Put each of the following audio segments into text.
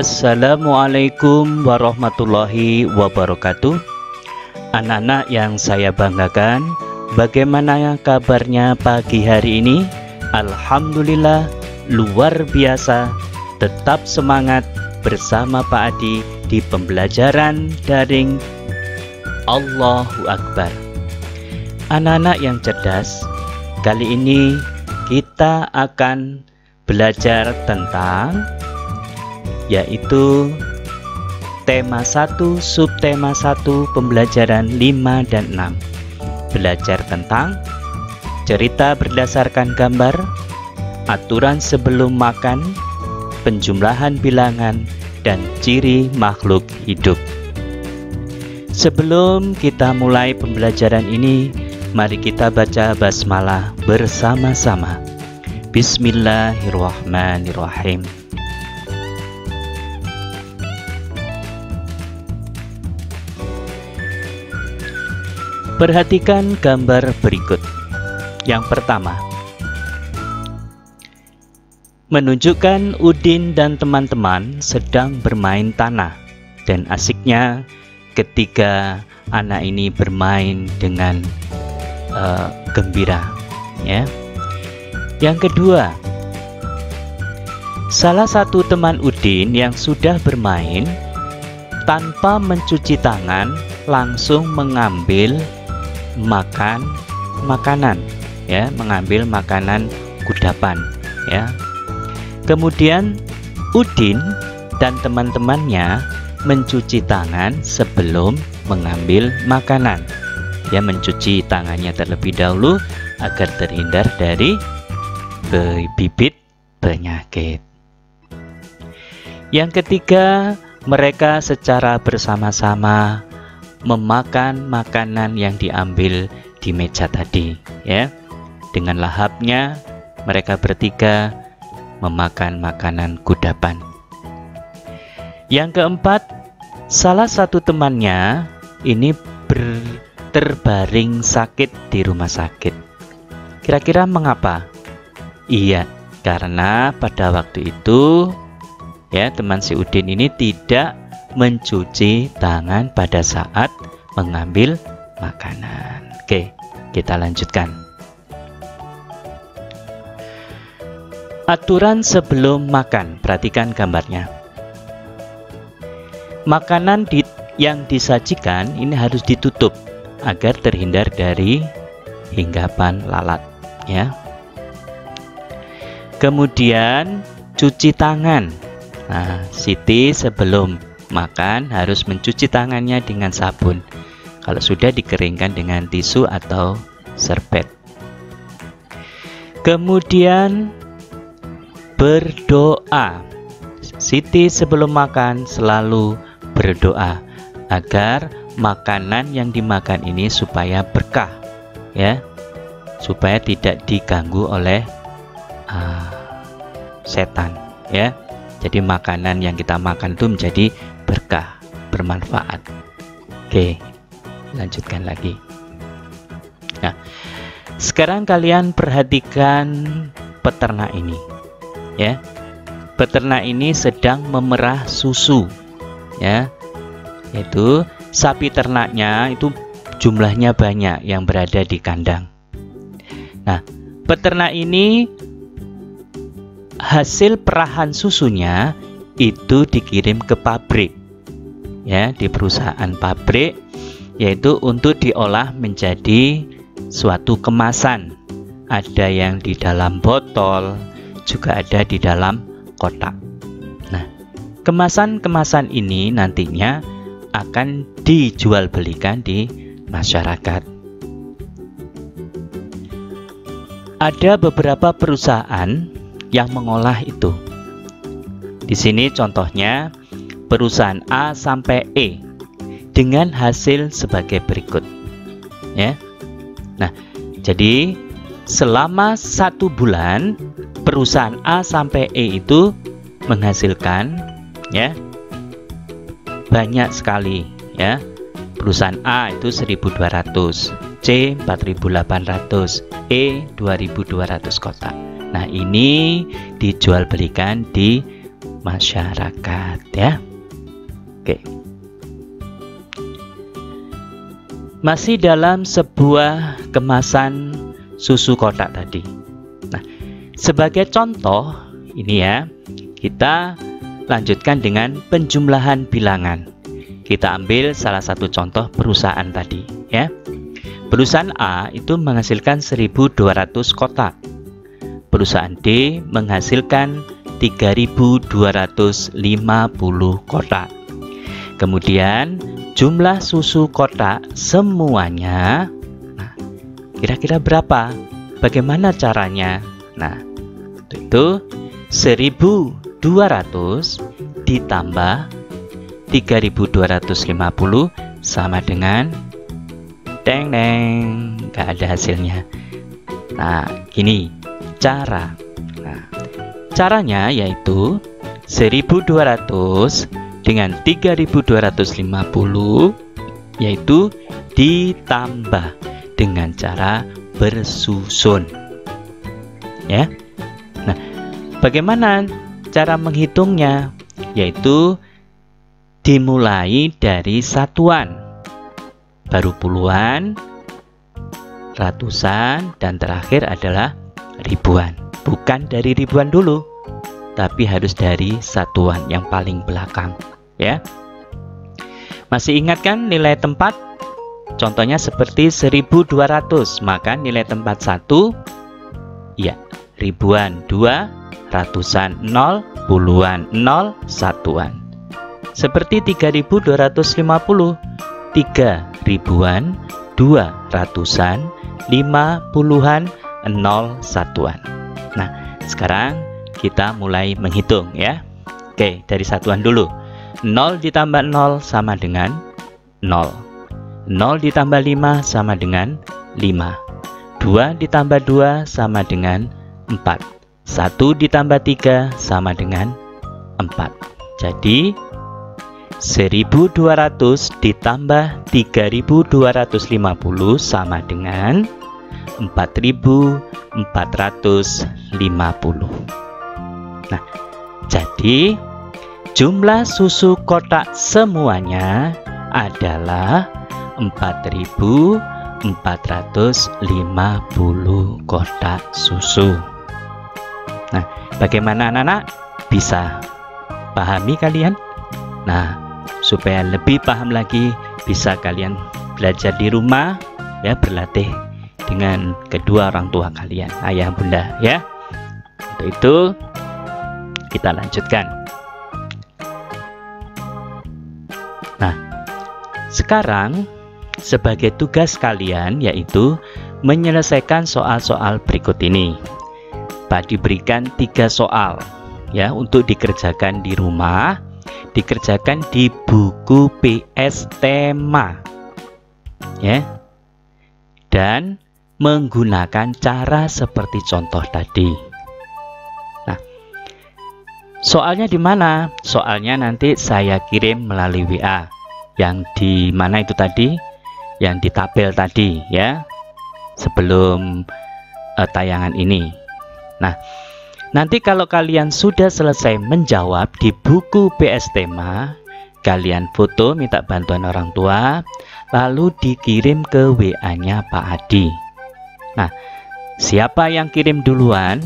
Assalamualaikum warahmatullahi wabarakatuh. Anak-anak yang saya banggakan, bagaimana kabarnya pagi hari ini? Alhamdulillah, luar biasa. Tetap semangat bersama Pak Adi di pembelajaran daring. Allahu Akbar. Anak-anak yang cerdas, kali ini kita akan belajar tentang yaitu tema 1, subtema 1, pembelajaran 5 dan 6. Belajar tentang cerita berdasarkan gambar, aturan sebelum makan, penjumlahan bilangan, dan ciri makhluk hidup. Sebelum kita mulai pembelajaran ini, mari kita baca basmalah bersama-sama. Bismillahirrahmanirrahim. Perhatikan gambar berikut. Yang pertama, menunjukkan Udin dan teman-teman sedang bermain tanah, dan asiknya ketika anak ini bermain dengan gembira. Ya. Yang kedua, salah satu teman Udin yang sudah bermain tanpa mencuci tangan langsung mengambil makanan, ya, mengambil makanan kudapan, ya. Kemudian Udin dan teman-temannya mencuci tangan sebelum mengambil makanan, ya, mencuci tangannya terlebih dahulu agar terhindar dari bibit penyakit. Yang ketiga, mereka secara bersama-sama memakan makanan yang diambil di meja tadi, ya. Dengan lahapnya mereka bertiga memakan makanan kudapan. Yang keempat, salah satu temannya ini terbaring sakit di rumah sakit. Kira-kira mengapa? Iya, karena pada waktu itu, ya, teman si Udin ini tidak mencuci tangan pada saat mengambil makanan. Oke, kita lanjutkan. Aturan sebelum makan. Perhatikan gambarnya. Makanan yang disajikan ini harus ditutup agar terhindar dari hinggapan lalat, ya. Kemudian cuci tangan. Nah, Siti sebelum makan harus mencuci tangannya dengan sabun. Kalau sudah dikeringkan dengan tisu atau serbet. Kemudian berdoa. Siti sebelum makan selalu berdoa agar makanan yang dimakan ini supaya berkah, ya, supaya tidak diganggu oleh setan, ya. Jadi makanan yang kita makan itu menjadi berkah, bermanfaat. Oke, lanjutkan lagi. Nah, sekarang kalian perhatikan peternak ini, ya. Peternak ini sedang memerah susu, ya. Yaitu sapi ternaknya itu jumlahnya banyak yang berada di kandang. Nah, peternak ini hasil perahan susunya itu dikirim ke pabrik, ya, di perusahaan pabrik, yaitu untuk diolah menjadi suatu kemasan. Ada yang di dalam botol, juga ada di dalam kotak. Nah, kemasan-kemasan ini nantinya akan dijual belikan di masyarakat. Ada beberapa perusahaan yang mengolah itu. Di sini contohnya perusahaan A sampai E dengan hasil sebagai berikut, ya. Nah, jadi selama 1 bulan perusahaan A sampai E itu menghasilkan, ya, banyak sekali, ya. Perusahaan A itu 1.200, C 4.800, E 2.200 kotak. Nah, ini dijual belikan di masyarakat ya. Oke. Masih dalam sebuah kemasan susu kotak tadi. Nah, sebagai contoh ini ya, kita lanjutkan dengan penjumlahan bilangan. Kita ambil salah satu contoh perusahaan tadi ya. Perusahaan A itu menghasilkan 1.200 kotak. Perusahaan D menghasilkan 3.250 kotak. Kemudian jumlah susu kotak semuanya, nah, kira-kira berapa? Bagaimana caranya? Nah, itu 1.200 ditambah 3.250 sama dengan teng, nggak ada hasilnya. Nah, gini cara. Nah, caranya yaitu 1.200 dengan 3.250 yaitu ditambah dengan cara bersusun ya. Nah, bagaimana cara menghitungnya? Yaitu dimulai dari satuan, baru puluhan, ratusan, dan terakhir adalah ribuan. Bukan dari ribuan dulu, tapi harus dari satuan yang paling belakang ya. Masih ingat kan nilai tempat? Contohnya seperti 1.200, maka nilai tempat 1 ya ribuan, 2 ratusan, 0 puluhan, 0 satuan. Seperti 3.250, 3 ribuan, 2 ratusan, 5 puluhan, 0 satuan. Nah, sekarang kita mulai menghitung ya. Oke, dari satuan dulu. 0 ditambah 0 sama dengan 0. 0 ditambah 5 sama dengan 5. 2 ditambah 2 sama dengan 4. 1 ditambah 3 sama dengan 4. Jadi 1.200 ditambah 3.250 sama dengan 4.450. Nah, jadi jumlah susu kotak semuanya adalah 4.450 kotak susu. Nah, bagaimana anak-anak? Bisa pahami kalian? Nah, supaya lebih paham lagi, bisa kalian belajar di rumah ya, berlatih dengan kedua orang tua kalian, ayah bunda ya. Untuk itu kita lanjutkan. Nah, sekarang sebagai tugas kalian yaitu menyelesaikan soal-soal berikut ini. Pak diberikan 3 soal ya untuk dikerjakan di rumah, dikerjakan di buku PS tema ya, dan menggunakan cara seperti contoh tadi. Nah, soalnya di mana? Soalnya nanti saya kirim melalui WA. Yang di mana itu tadi? Yang di tabel tadi ya, sebelum tayangan ini. Nah, nanti kalau kalian sudah selesai menjawab di buku PS tema, kalian foto minta bantuan orang tua, lalu dikirim ke WA-nya Pak Adi. Nah, siapa yang kirim duluan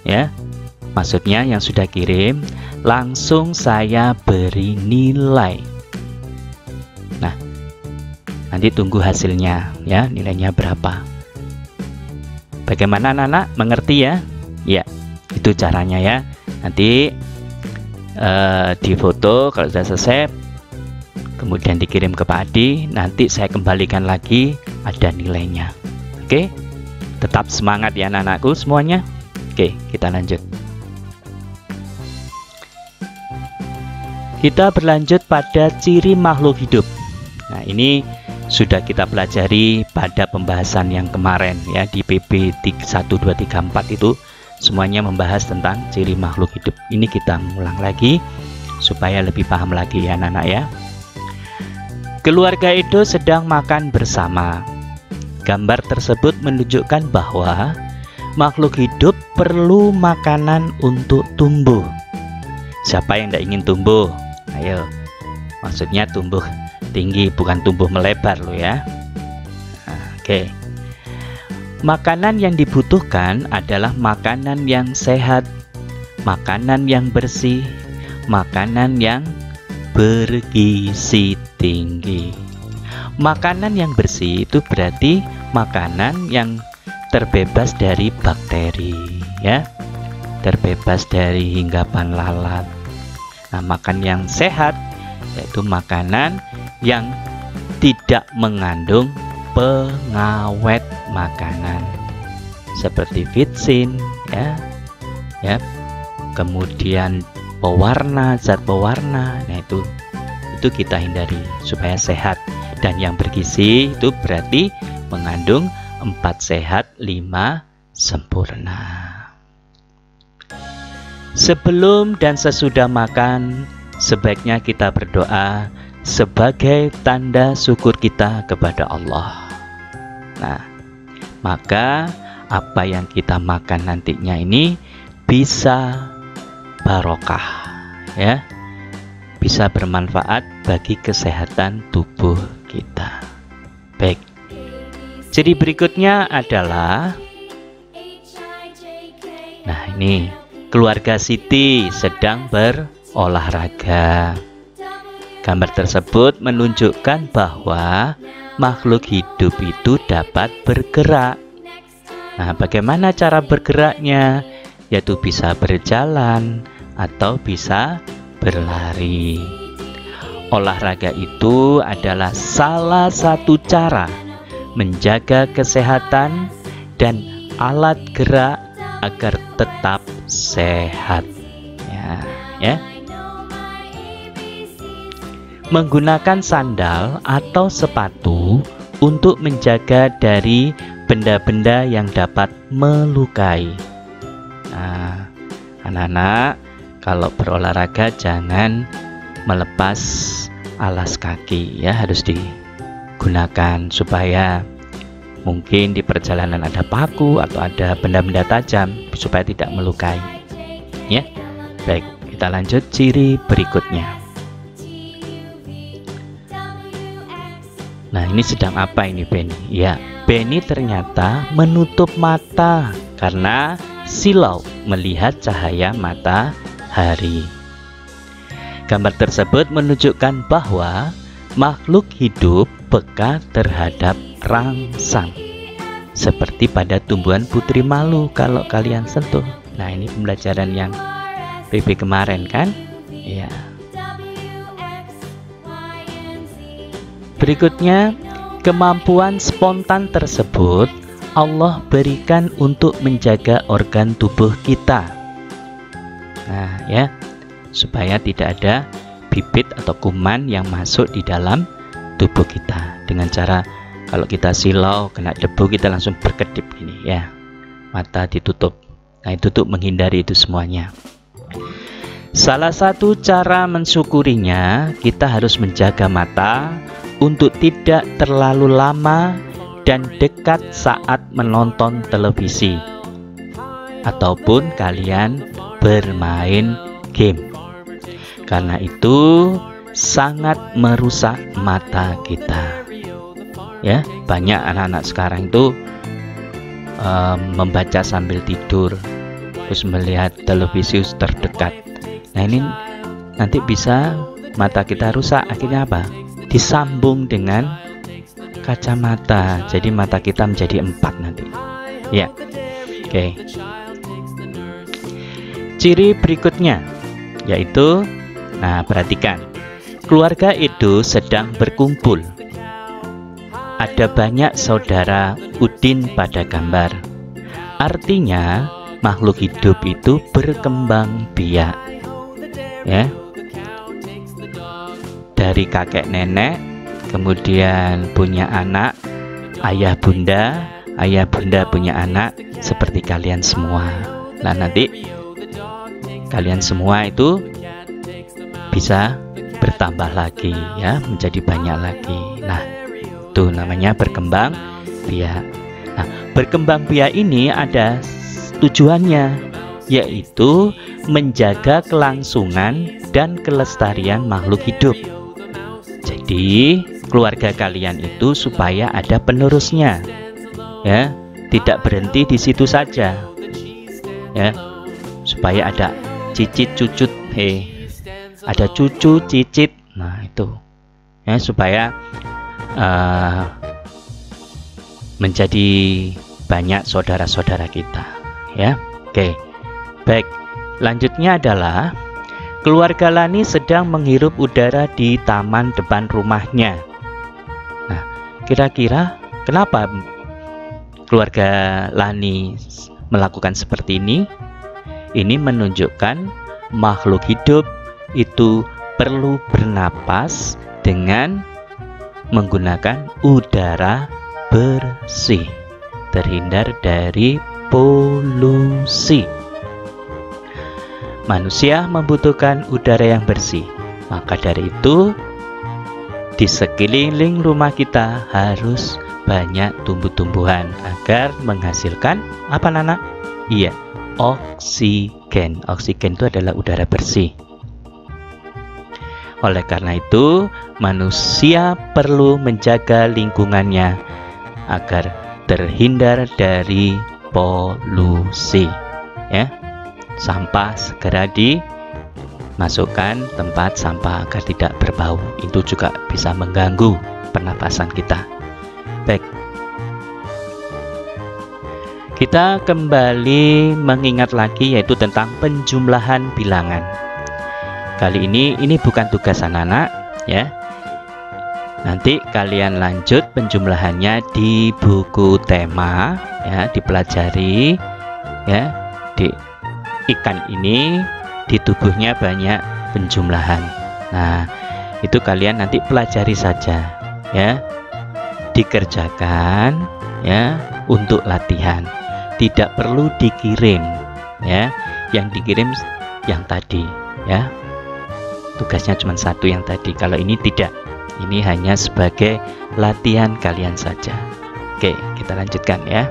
ya, maksudnya yang sudah kirim, langsung saya beri nilai. Nah, nanti tunggu hasilnya ya, nilainya berapa. Bagaimana anak-anak, mengerti ya? Ya, itu caranya ya. Nanti difoto kalau sudah selesai, kemudian dikirim ke Pak Adi, nanti saya kembalikan lagi ada nilainya. Oke, tetap semangat ya anak-anakku semuanya. Oke, kita lanjut. Kita berlanjut pada ciri makhluk hidup. Nah, ini sudah kita pelajari pada pembahasan yang kemarin ya, di PB 1, 2, 3, 4 itu semuanya membahas tentang ciri makhluk hidup. Ini kita ulang lagi supaya lebih paham lagi ya anak-anak ya. Keluarga Edo sedang makan bersama. Gambar tersebut menunjukkan bahwa makhluk hidup perlu makanan untuk tumbuh. Siapa yang tidak ingin tumbuh? Ayo, maksudnya tumbuh tinggi, bukan tumbuh melebar loh ya. Nah, oke. Makanan yang dibutuhkan adalah makanan yang sehat, makanan yang bersih, makanan yang bergizi tinggi. Makanan yang bersih itu berarti makanan yang terbebas dari bakteri, ya, terbebas dari hinggapan lalat. Nah, makan yang sehat yaitu makanan yang tidak mengandung pengawet makanan seperti vitsin, ya, kemudian pewarna, zat pewarna. Nah, itu kita hindari supaya sehat. Dan yang bergizi itu berarti mengandung 4 sehat, 5 sempurna. Sebelum dan sesudah makan, sebaiknya kita berdoa sebagai tanda syukur kita kepada Allah. Nah, maka apa yang kita makan nantinya ini bisa barokah, ya, bisa bermanfaat bagi kesehatan tubuh kita. Baik, jadi berikutnya adalah, nah ini keluarga Siti sedang berolahraga. Gambar tersebut menunjukkan bahwa makhluk hidup itu dapat bergerak. Nah, bagaimana cara bergeraknya? Yaitu bisa berjalan atau bisa berlari. Olahraga itu adalah salah satu cara menjaga kesehatan dan alat gerak agar tetap sehat. Ya. Menggunakan sandal atau sepatu untuk menjaga dari benda-benda yang dapat melukai. Nah, anak-anak, kalau berolahraga jangan melepas alas kaki, ya, harus digunakan supaya mungkin di perjalanan ada paku atau ada benda-benda tajam supaya tidak melukai. Ya, baik, kita lanjut ciri berikutnya. Nah, ini sedang apa ini Benny? Ya, Benny ternyata menutup mata karena silau melihat cahaya matahari. Gambar tersebut menunjukkan bahwa makhluk hidup peka terhadap rangsang, seperti pada tumbuhan putri malu kalau kalian sentuh. Nah, ini pembelajaran yang PB kemarin kan? Ya. Berikutnya, kemampuan spontan tersebut Allah berikan untuk menjaga organ tubuh kita. Nah, ya, supaya tidak ada bibit atau kuman yang masuk di dalam tubuh kita. Dengan cara kalau kita silau kena debu, kita langsung berkedip gini, ya, mata ditutup. Nah, itu untuk menghindari itu semuanya. Salah satu cara mensyukurinya, kita harus menjaga mata untuk tidak terlalu lama dan dekat saat menonton televisi ataupun kalian bermain game. Karena itu sangat merusak mata kita. Ya, banyak anak-anak sekarang itu membaca sambil tidur, terus melihat televisi terdekat. Nah, ini nanti bisa mata kita rusak. Akhirnya apa? Disambung dengan kacamata, jadi mata kita menjadi 4 nanti. Ya, oke. Ciri berikutnya yaitu, nah, perhatikan, keluarga itu sedang berkumpul. Ada banyak saudara Udin pada gambar. Artinya makhluk hidup itu berkembang biak, ya, dari kakek nenek, kemudian punya anak, ayah bunda punya anak, seperti kalian semua. Nah, nanti kalian semua itu bisa bertambah lagi, ya, menjadi banyak lagi. Nah, itu namanya berkembang biak. Nah, berkembang biak ini ada tujuannya, yaitu menjaga kelangsungan dan kelestarian makhluk hidup. Jadi keluarga kalian itu supaya ada penerusnya, ya, tidak berhenti di situ saja, ya, supaya ada cicit cucut, ada cucu cicit, nah itu, ya, supaya menjadi banyak saudara-saudara kita, ya. Oke, baik. Lanjutnya adalah keluarga Lani sedang menghirup udara di taman depan rumahnya. Nah, kira-kira kenapa keluarga Lani melakukan seperti ini? Ini menunjukkan makhluk hidup itu perlu bernapas dengan menggunakan udara bersih, terhindar dari polusi. Manusia membutuhkan udara yang bersih, maka dari itu di sekeliling rumah kita harus banyak tumbuh-tumbuhan agar menghasilkan apa, Nana? Iya, oksigen. Oksigen itu adalah udara bersih. Oleh karena itu, manusia perlu menjaga lingkungannya agar terhindar dari polusi, ya. Sampah segera dimasukkan tempat sampah agar tidak berbau. Itu juga bisa mengganggu pernapasan kita. Baik, kita kembali mengingat lagi, yaitu tentang penjumlahan bilangan. Kali ini bukan tugas anak-anak, ya. Nanti kalian lanjut penjumlahannya di buku tema, ya, dipelajari, ya. Di ikan ini di tubuhnya banyak penjumlahan. Nah, itu kalian nanti pelajari saja, ya. Dikerjakan, ya, untuk latihan. Tidak perlu dikirim, ya. Yang dikirim yang tadi, ya. Tugasnya cuma satu yang tadi. Kalau ini tidak. Ini hanya sebagai latihan kalian saja. Oke, kita lanjutkan, ya.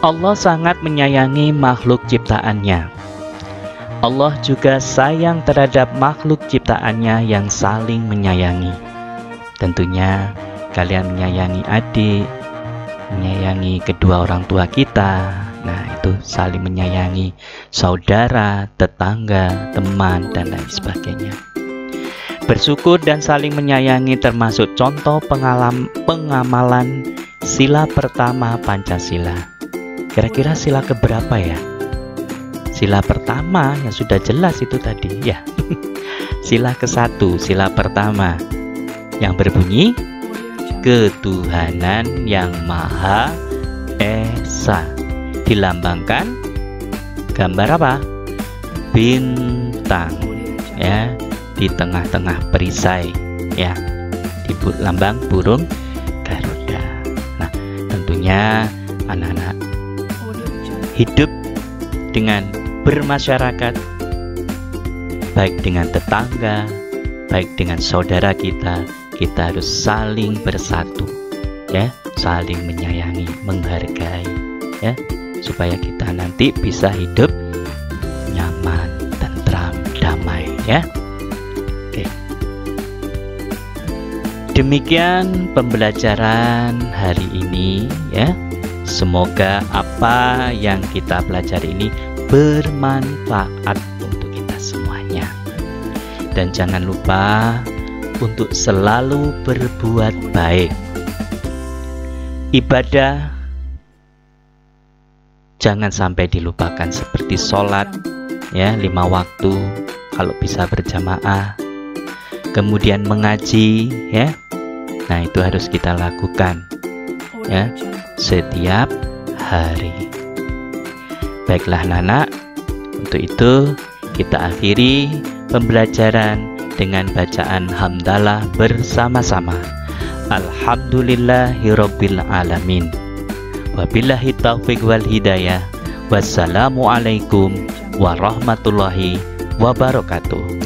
Allah sangat menyayangi makhluk ciptaannya. Allah juga sayang terhadap makhluk ciptaannya yang saling menyayangi. Tentunya kalian menyayangi adik, menyayangi kedua orang tua kita. Nah, itu saling menyayangi saudara, tetangga, teman, dan lain sebagainya. Bersyukur dan saling menyayangi termasuk contoh pengamalan sila pertama Pancasila. Kira-kira sila keberapa ya? Sila pertama yang sudah jelas itu tadi, ya. Sila ke-1, sila pertama yang berbunyi ketuhanan yang Maha Esa. Dilambangkan gambar apa? Bintang, ya, di tengah-tengah perisai, ya, di lambang burung Garuda. Nah, tentunya anak-anak hidup dengan bermasyarakat, baik dengan tetangga, baik dengan saudara kita harus saling bersatu, ya, saling menyayangi, menghargai, ya, supaya kita nanti bisa hidup nyaman, tentram, damai, ya. Oke. Demikian pembelajaran hari ini, ya. Semoga apa yang kita pelajari ini bermanfaat untuk kita semuanya. Dan jangan lupa untuk selalu berbuat baik. Ibadah jangan sampai dilupakan, seperti sholat, ya, 5 waktu kalau bisa berjamaah. Kemudian mengaji, ya. Nah, itu harus kita lakukan, ya, setiap hari. Baiklah anak-anak, untuk itu kita akhiri pembelajaran dengan bacaan hamdalah bersama-sama. Alhamdulillahirabbil alamin. Wabillahi taufiq wal hidayah. Wassalamualaikum warahmatullahi wabarakatuh.